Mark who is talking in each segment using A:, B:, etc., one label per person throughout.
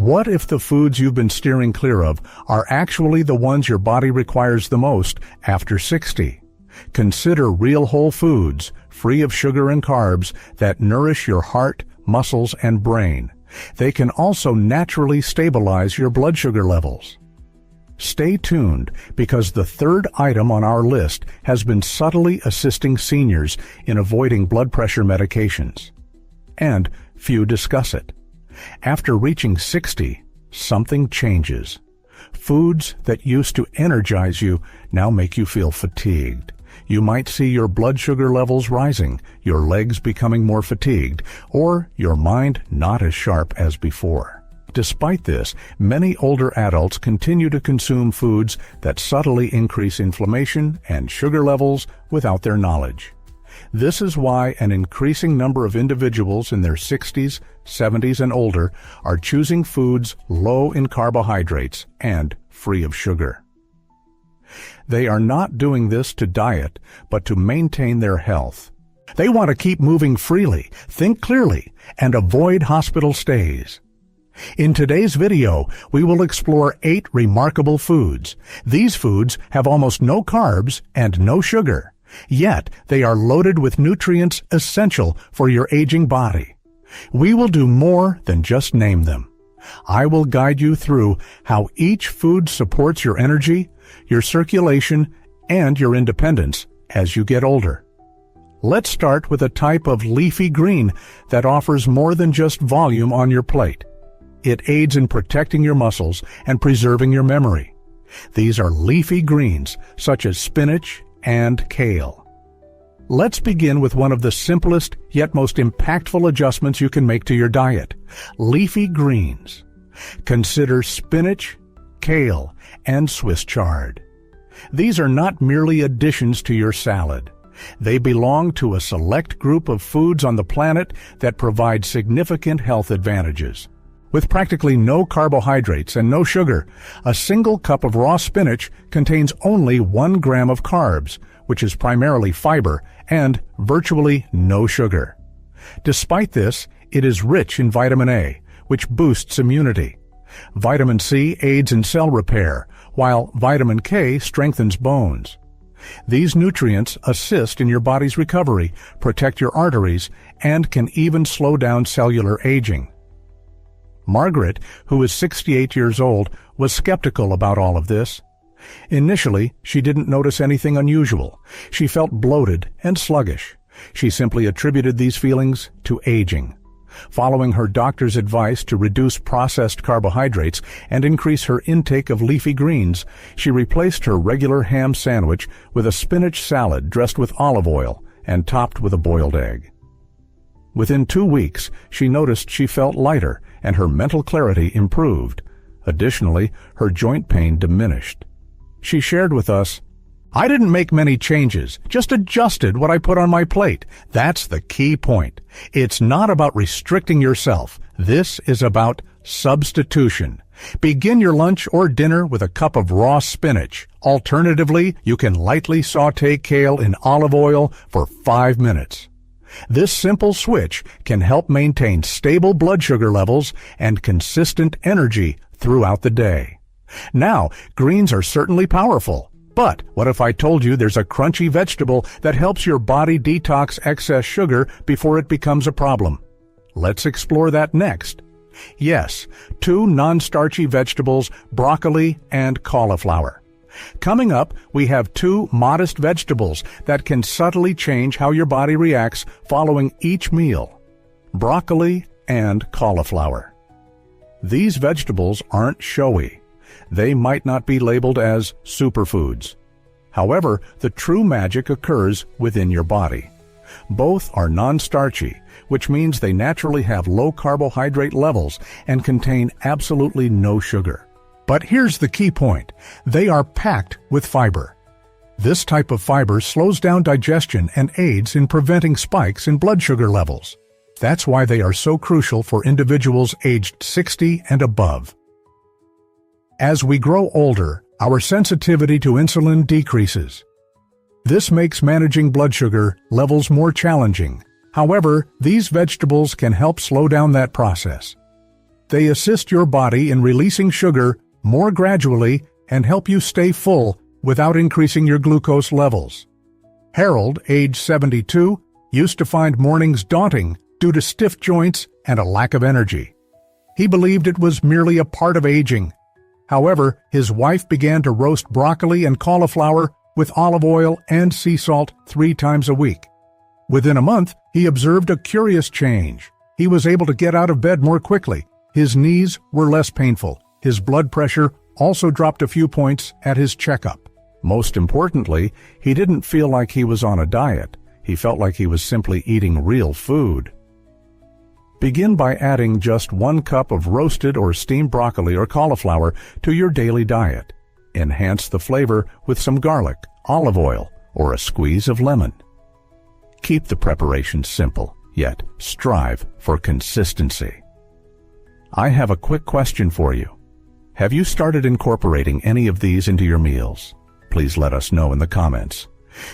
A: What if the foods you've been steering clear of are actually the ones your body requires the most after 60? Consider real whole foods, free of sugar and carbs, that nourish your heart, muscles, and brain. They can also naturally stabilize your blood sugar levels. Stay tuned, because the third item on our list has been subtly assisting seniors in avoiding blood pressure medications. And few discuss it. After reaching 60, something changes. Foods that used to energize you now make you feel fatigued. You might see your blood sugar levels rising, your legs becoming more fatigued, or your mind not as sharp as before. Despite this, many older adults continue to consume foods that subtly increase inflammation and sugar levels without their knowledge. This is why an increasing number of individuals in their 60s, 70s, and older are choosing foods low in carbohydrates and free of sugar. They are not doing this to diet, but to maintain their health. They want to keep moving freely, think clearly, and avoid hospital stays. In today's video, we will explore 8 remarkable foods. These foods have almost no carbs and no sugar, yet they are loaded with nutrients essential for your aging body. We will do more than just name them. I will guide you through how each food supports your energy, your circulation, and your independence as you get older. Let's start with a type of leafy green that offers more than just volume on your plate. It aids in protecting your muscles and preserving your memory. These are leafy greens, such as spinach and kale. Let's begin with one of the simplest yet most impactful adjustments you can make to your diet: leafy greens. Consider spinach, kale, and Swiss chard. These are not merely additions to your salad. They belong to a select group of foods on the planet that provide significant health advantages. With practically no carbohydrates and no sugar, a single cup of raw spinach contains only 1 gram of carbs, which is primarily fiber, and virtually no sugar. Despite this, it is rich in vitamin A, which boosts immunity. Vitamin C aids in cell repair, while vitamin K strengthens bones. These nutrients assist in your body's recovery, protect your arteries, and can even slow down cellular aging. Margaret, who is 68 years old, was skeptical about all of this. Initially, she didn't notice anything unusual. She felt bloated and sluggish. She simply attributed these feelings to aging. Following her doctor's advice to reduce processed carbohydrates and increase her intake of leafy greens, she replaced her regular ham sandwich with a spinach salad dressed with olive oil and topped with a boiled egg. Within 2 weeks, she noticed she felt lighter and her mental clarity improved. Additionally, her joint pain diminished. She shared with us, "I didn't make many changes, just adjusted what I put on my plate. That's the key point. It's not about restricting yourself. This is about substitution. Begin your lunch or dinner with a cup of raw spinach. Alternatively, you can lightly saute kale in olive oil for 5 minutes. This simple switch can help maintain stable blood sugar levels and consistent energy throughout the day. Now, greens are certainly powerful. But what if I told you there's a crunchy vegetable that helps your body detox excess sugar before it becomes a problem? Let's explore that next. Yes, 2 non-starchy vegetables, broccoli and cauliflower. Coming up, we have 2 modest vegetables that can subtly change how your body reacts following each meal: broccoli and cauliflower. These vegetables aren't showy. They might not be labeled as superfoods. However, the true magic occurs within your body. Both are non-starchy, which means they naturally have low carbohydrate levels and contain absolutely no sugar. But here's the key point: they are packed with fiber. This type of fiber slows down digestion and aids in preventing spikes in blood sugar levels. That's why they are so crucial for individuals aged 60 and above. As we grow older, our sensitivity to insulin decreases. This makes managing blood sugar levels more challenging. However, these vegetables can help slow down that process. They assist your body in releasing sugar more gradually and help you stay full without increasing your glucose levels. Harold, age 72, used to find mornings daunting due to stiff joints and a lack of energy. He believed it was merely a part of aging. However, his wife began to roast broccoli and cauliflower with olive oil and sea salt 3 times a week. Within a month, he observed a curious change. He was able to get out of bed more quickly. His knees were less painful. His blood pressure also dropped a few points at his checkup. Most importantly, he didn't feel like he was on a diet. He felt like he was simply eating real food. Begin by adding just 1 cup of roasted or steamed broccoli or cauliflower to your daily diet. Enhance the flavor with some garlic, olive oil, or a squeeze of lemon. Keep the preparation simple, yet strive for consistency. I have a quick question for you. Have you started incorporating any of these into your meals? Please let us know in the comments.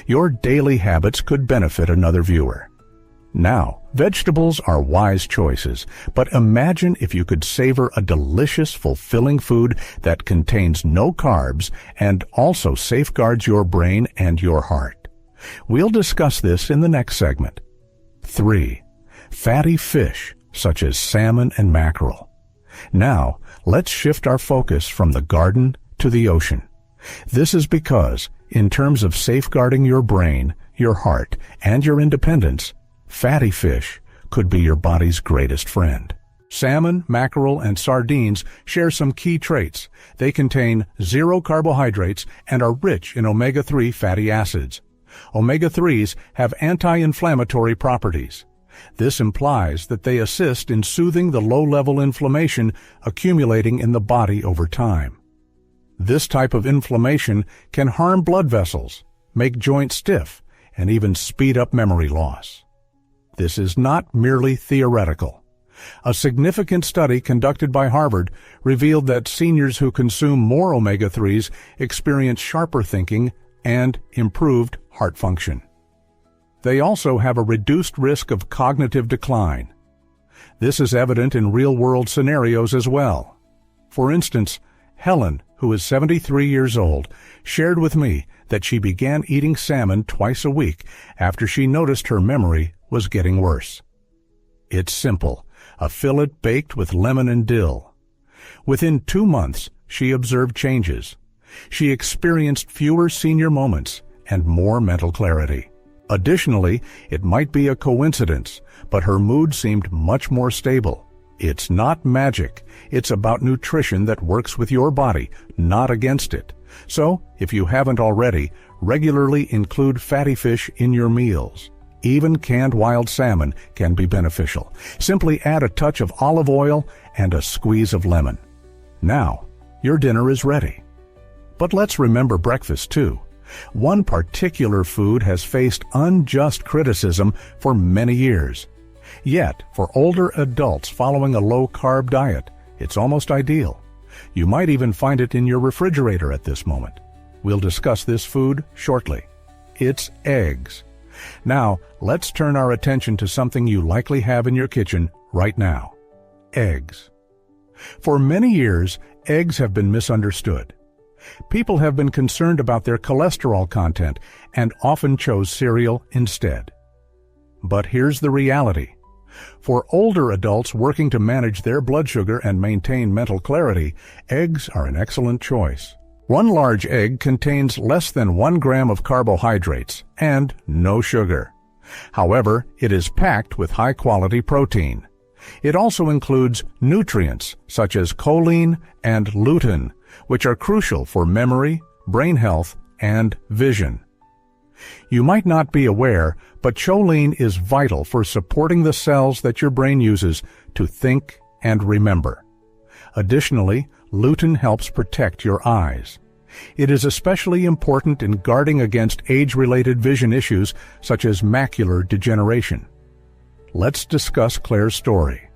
A: Your daily habits could benefit another viewer. Now, vegetables are wise choices, but imagine if you could savor a delicious, fulfilling food that contains no carbs and also safeguards your brain and your heart. We'll discuss this in the next segment. 3. Fatty fish, such as salmon and mackerel. Now, let's shift our focus from the garden to the ocean. This is because, in terms of safeguarding your brain, your heart, and your independence, fatty fish could be your body's greatest friend. Salmon, mackerel, and sardines share some key traits. They contain 0 carbohydrates and are rich in omega-3 fatty acids. Omega-3s have anti-inflammatory properties. This implies that they assist in soothing the low-level inflammation accumulating in the body over time. This type of inflammation can harm blood vessels, make joints stiff, and even speed up memory loss. This is not merely theoretical. A significant study conducted by Harvard revealed that seniors who consume more omega-3s experience sharper thinking and improved heart function. They also have a reduced risk of cognitive decline. This is evident in real-world scenarios as well. For instance, Helen, who is 73 years old, shared with me that she began eating salmon twice a week after she noticed her memory was getting worse. It's simple, a fillet baked with lemon and dill. Within 2 months, she observed changes. She experienced fewer senior moments and more mental clarity. Additionally, it might be a coincidence, but her mood seemed much more stable. It's not magic. It's about nutrition that works with your body, not against it. So, if you haven't already, regularly include fatty fish in your meals. Even canned wild salmon can be beneficial. Simply add a touch of olive oil and a squeeze of lemon. Now, your dinner is ready. But let's remember breakfast too. One particular food has faced unjust criticism for many years. Yet, for older adults following a low-carb diet, it's almost ideal. You might even find it in your refrigerator at this moment. We'll discuss this food shortly. It's eggs. Now, let's turn our attention to something you likely have in your kitchen right now. Eggs. For many years, eggs have been misunderstood. People have been concerned about their cholesterol content and often chose cereal instead. But here's the reality. For older adults working to manage their blood sugar and maintain mental clarity, eggs are an excellent choice. 1 large egg contains less than 1 gram of carbohydrates and no sugar. However, it is packed with high-quality protein. It also includes nutrients such as choline and lutein, which are crucial for memory, brain health, and vision. You might not be aware, but choline is vital for supporting the cells that your brain uses to think and remember. Additionally, lutein helps protect your eyes. It is especially important in guarding against age-related vision issues such as macular degeneration. Let's discuss Claire's story.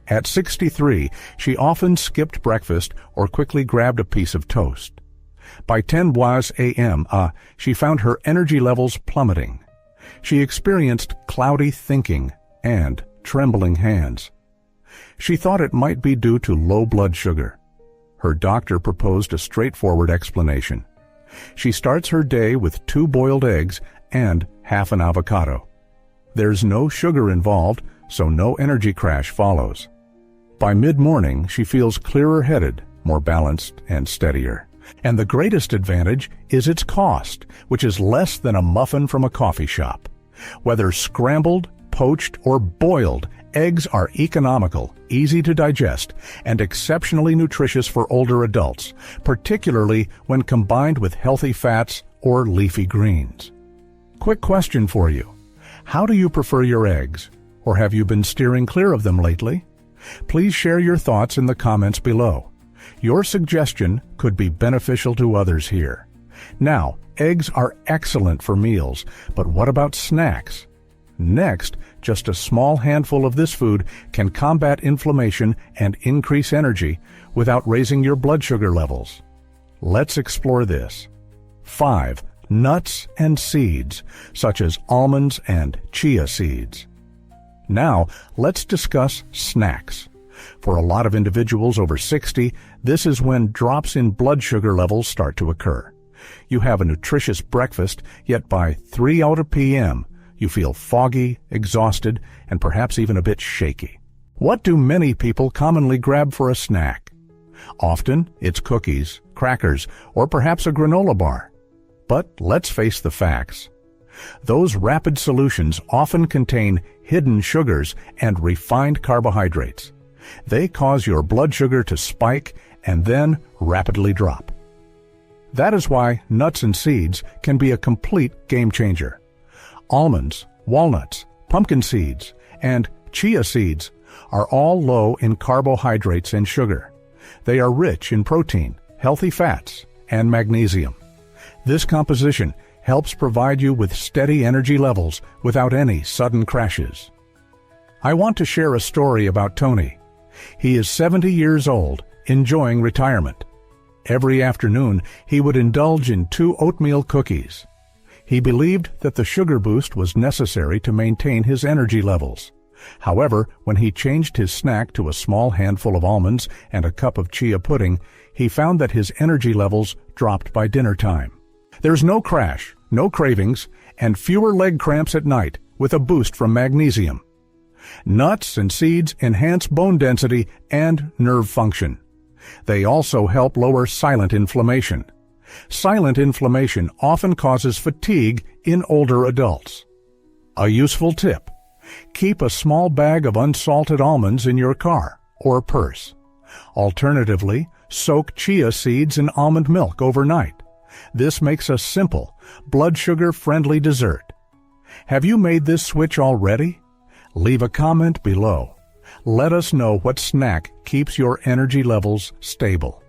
A: At 63, she often skipped breakfast or quickly grabbed a piece of toast. By 10 a.m., she found her energy levels plummeting. She experienced cloudy thinking and trembling hands. She thought it might be due to low blood sugar. Her doctor proposed a straightforward explanation. She starts her day with 2 boiled eggs and half an avocado. There's no sugar involved, so no energy crash follows. By mid-morning, she feels clearer-headed, more balanced, and steadier. And the greatest advantage is its cost, which is less than a muffin from a coffee shop. Whether scrambled, poached, or boiled, eggs are economical, easy to digest, and exceptionally nutritious for older adults, particularly when combined with healthy fats or leafy greens. Quick question for you. How do you prefer your eggs? Or have you been steering clear of them lately? Please share your thoughts in the comments below. Your suggestion could be beneficial to others here. Now, eggs are excellent for meals, but what about snacks? Next, just a small handful of this food can combat inflammation and increase energy without raising your blood sugar levels. Let's explore this. 5. Nuts and seeds, such as almonds and chia seeds. Now, let's discuss snacks. For a lot of individuals over 60, this is when drops in blood sugar levels start to occur. You have a nutritious breakfast, yet by 3 p.m., you feel foggy, exhausted, and perhaps even a bit shaky. What do many people commonly grab for a snack? Often, it's cookies, crackers, or perhaps a granola bar. But let's face the facts. Those rapid solutions often contain hidden sugars and refined carbohydrates. They cause your blood sugar to spike and then rapidly drop. That is why nuts and seeds can be a complete game changer. Almonds, walnuts, pumpkin seeds, and chia seeds are all low in carbohydrates and sugar. They are rich in protein, healthy fats, and magnesium. This composition helps provide you with steady energy levels without any sudden crashes. I want to share a story about Tony. He is 70 years old, enjoying retirement. Every afternoon, he would indulge in 2 oatmeal cookies. He believed that the sugar boost was necessary to maintain his energy levels. However, when he changed his snack to a small handful of almonds and a cup of chia pudding, he found that his energy levels dropped by dinner time. There's no crash, no cravings, and fewer leg cramps at night with a boost from magnesium. Nuts and seeds enhance bone density and nerve function. They also help lower silent inflammation. Silent inflammation often causes fatigue in older adults. A useful tip: keep a small bag of unsalted almonds in your car or purse. Alternatively, soak chia seeds in almond milk overnight. This makes a simple, blood sugar-friendly dessert. Have you made this switch already? Leave a comment below. Let us know what snack keeps your energy levels stable.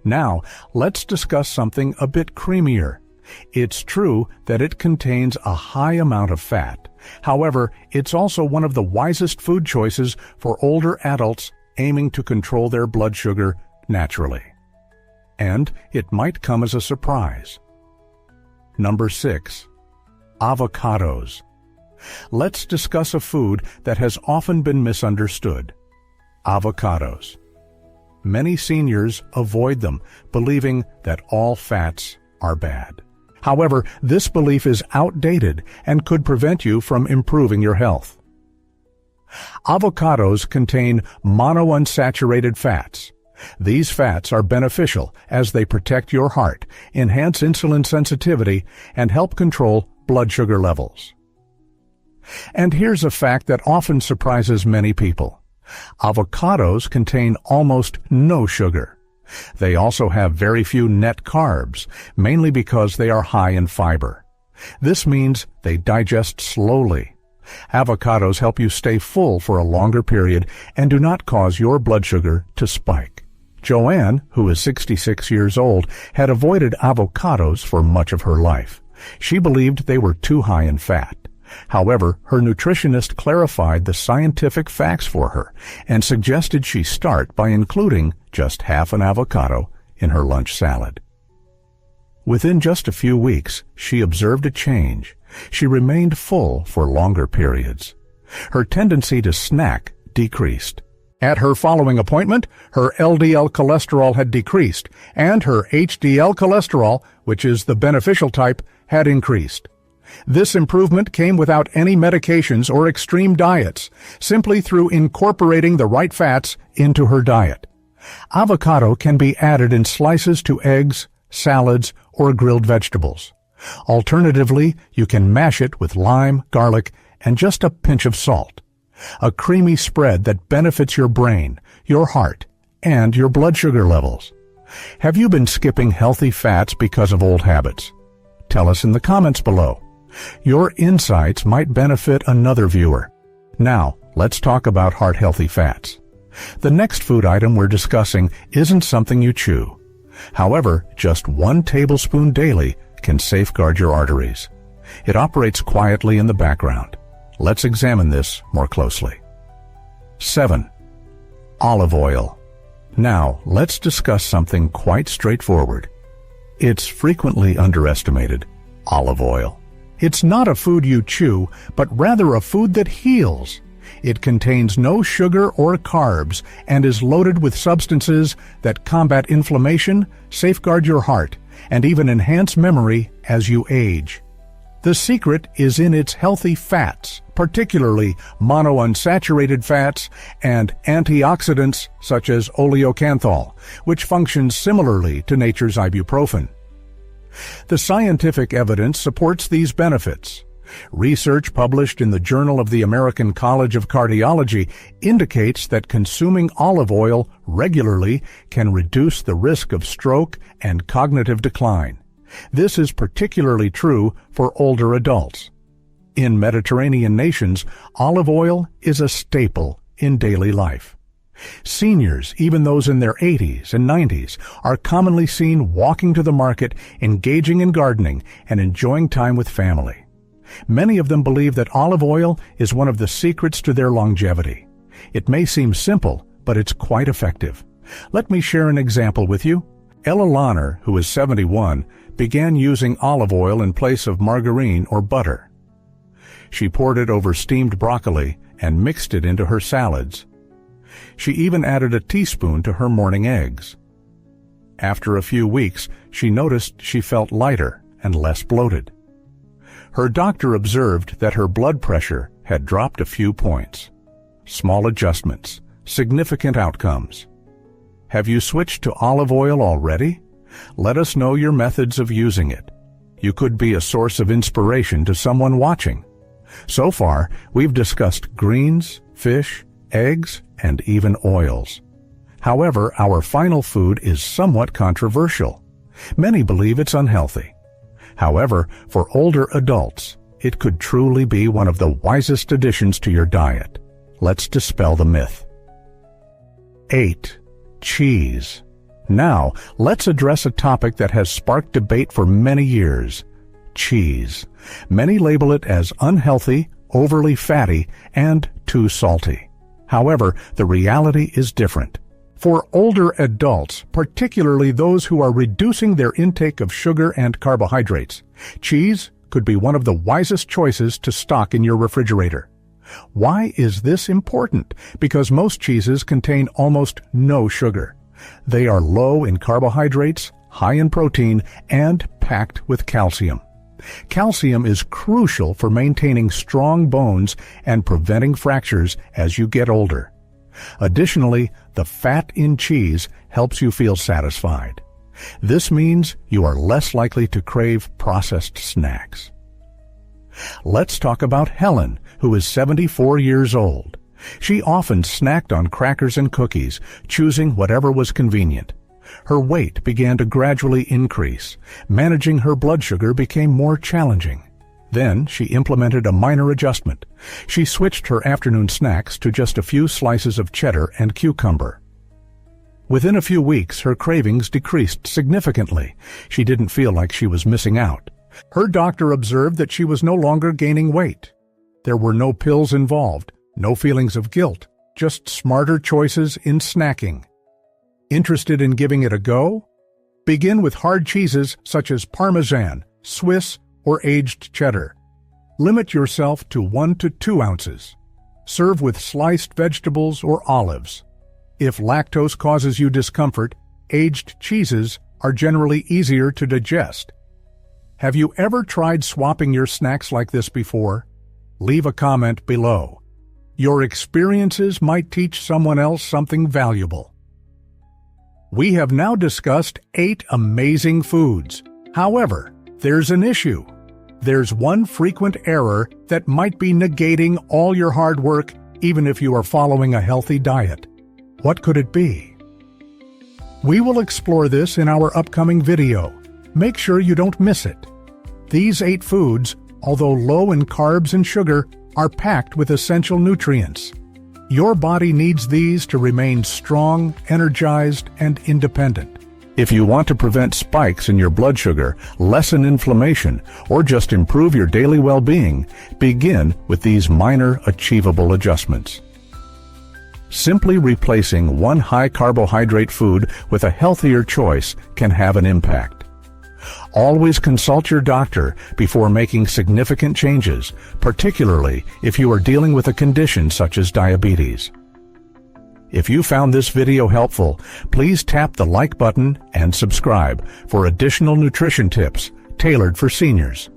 A: Now, let's discuss something a bit creamier. It's true that it contains a high amount of fat. However, it's also one of the wisest food choices for older adults aiming to control their blood sugar naturally. And it might come as a surprise. Number 6. Avocados. Let's discuss a food that has often been misunderstood. Avocados. Many seniors avoid them, believing that all fats are bad. However, this belief is outdated and could prevent you from improving your health. Avocados contain monounsaturated fats. These fats are beneficial as they protect your heart, enhance insulin sensitivity, and help control blood sugar levels. And here's a fact that often surprises many people. Avocados contain almost no sugar. They also have very few net carbs, mainly because they are high in fiber. This means they digest slowly. Avocados help you stay full for a longer period and do not cause your blood sugar to spike. Joanne, who is 66 years old, had avoided avocados for much of her life. She believed they were too high in fat. However, her nutritionist clarified the scientific facts for her and suggested she start by including just half an avocado in her lunch salad. Within just a few weeks, she observed a change. She remained full for longer periods. Her tendency to snack decreased. At her following appointment, her LDL cholesterol had decreased, and her HDL cholesterol, which is the beneficial type, had increased. This improvement came without any medications or extreme diets, simply through incorporating the right fats into her diet. Avocado can be added in slices to eggs, salads, or grilled vegetables. Alternatively, you can mash it with lime, garlic, and just a pinch of salt. A creamy spread that benefits your brain, your heart, and your blood sugar levels. Have you been skipping healthy fats because of old habits? Tell us in the comments below. Your insights might benefit another viewer. Now, let's talk about heart-healthy fats. The next food item we're discussing isn't something you chew. However, just 1 tablespoon daily can safeguard your arteries. It operates quietly in the background. Let's examine this more closely. 7. Olive oil. Now, let's discuss something quite straightforward. It's frequently underestimated: olive oil. It's not a food you chew, but rather a food that heals. It contains no sugar or carbs and is loaded with substances that combat inflammation, safeguard your heart, and even enhance memory as you age. The secret is in its healthy fats, particularly monounsaturated fats and antioxidants such as oleocanthal, which functions similarly to nature's ibuprofen. The scientific evidence supports these benefits. Research published in the Journal of the American College of Cardiology indicates that consuming olive oil regularly can reduce the risk of stroke and cognitive decline. This is particularly true for older adults. In Mediterranean nations, olive oil is a staple in daily life. Seniors, even those in their 80s and 90s, are commonly seen walking to the market, engaging in gardening, and enjoying time with family. Many of them believe that olive oil is one of the secrets to their longevity. It may seem simple, but it's quite effective. Let me share an example with you. Ella Lahner, who is 71, began using olive oil in place of margarine or butter. She poured it over steamed broccoli and mixed it into her salads. She even added a teaspoon to her morning eggs. After a few weeks, she noticed she felt lighter and less bloated. Her doctor observed that her blood pressure had dropped a few points. Small adjustments, significant outcomes. Have you switched to olive oil already? Let us know your methods of using it. You could be a source of inspiration to someone watching. So far, we've discussed greens, fish, eggs, and even oils. However, our final food is somewhat controversial. Many believe it's unhealthy. However, for older adults, it could truly be one of the wisest additions to your diet. Let's dispel the myth. 8. Cheese. Now, let's address a topic that has sparked debate for many years: cheese. Many label it as unhealthy, overly fatty, and too salty. However, the reality is different. For older adults, particularly those who are reducing their intake of sugar and carbohydrates, cheese could be one of the wisest choices to stock in your refrigerator. Why is this important? Because most cheeses contain almost no sugar. They are low in carbohydrates, high in protein, and packed with calcium. Calcium is crucial for maintaining strong bones and preventing fractures as you get older. Additionally, the fat in cheese helps you feel satisfied. This means you are less likely to crave processed snacks. Let's talk about Helen, who is 74 years old. She often snacked on crackers and cookies, choosing whatever was convenient. Her weight began to gradually increase. Managing her blood sugar became more challenging. Then she implemented a minor adjustment. She switched her afternoon snacks to just a few slices of cheddar and cucumber. Within a few weeks, her cravings decreased significantly. She didn't feel like she was missing out. Her doctor observed that she was no longer gaining weight. There were no pills involved, no feelings of guilt, just smarter choices in snacking. Interested in giving it a go? Begin with hard cheeses such as Parmesan, Swiss, or aged cheddar. Limit yourself to 1 to 2 ounces. Serve with sliced vegetables or olives. If lactose causes you discomfort, aged cheeses are generally easier to digest. Have you ever tried swapping your snacks like this before? Leave a comment below. Your experiences might teach someone else something valuable. We have now discussed 8 amazing foods. However, there's an issue. There's one frequent error that might be negating all your hard work, even if you are following a healthy diet. What could it be? We will explore this in our upcoming video. Make sure you don't miss it. These 8 foods, although low in carbs and sugar, are packed with essential nutrients. Your body needs these to remain strong, energized, and independent. If you want to prevent spikes in your blood sugar, lessen inflammation, or just improve your daily well-being, begin with these minor, achievable adjustments. Simply replacing one high-carbohydrate food with a healthier choice can have an impact. Always consult your doctor before making significant changes, particularly if you are dealing with a condition such as diabetes. If you found this video helpful, please tap the like button and subscribe for additional nutrition tips tailored for seniors.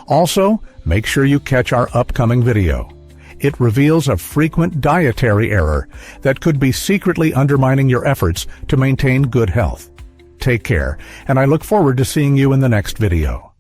A: Also, make sure you catch our upcoming video. It reveals a frequent dietary error that could be secretly undermining your efforts to maintain good health. Take care, and I look forward to seeing you in the next video.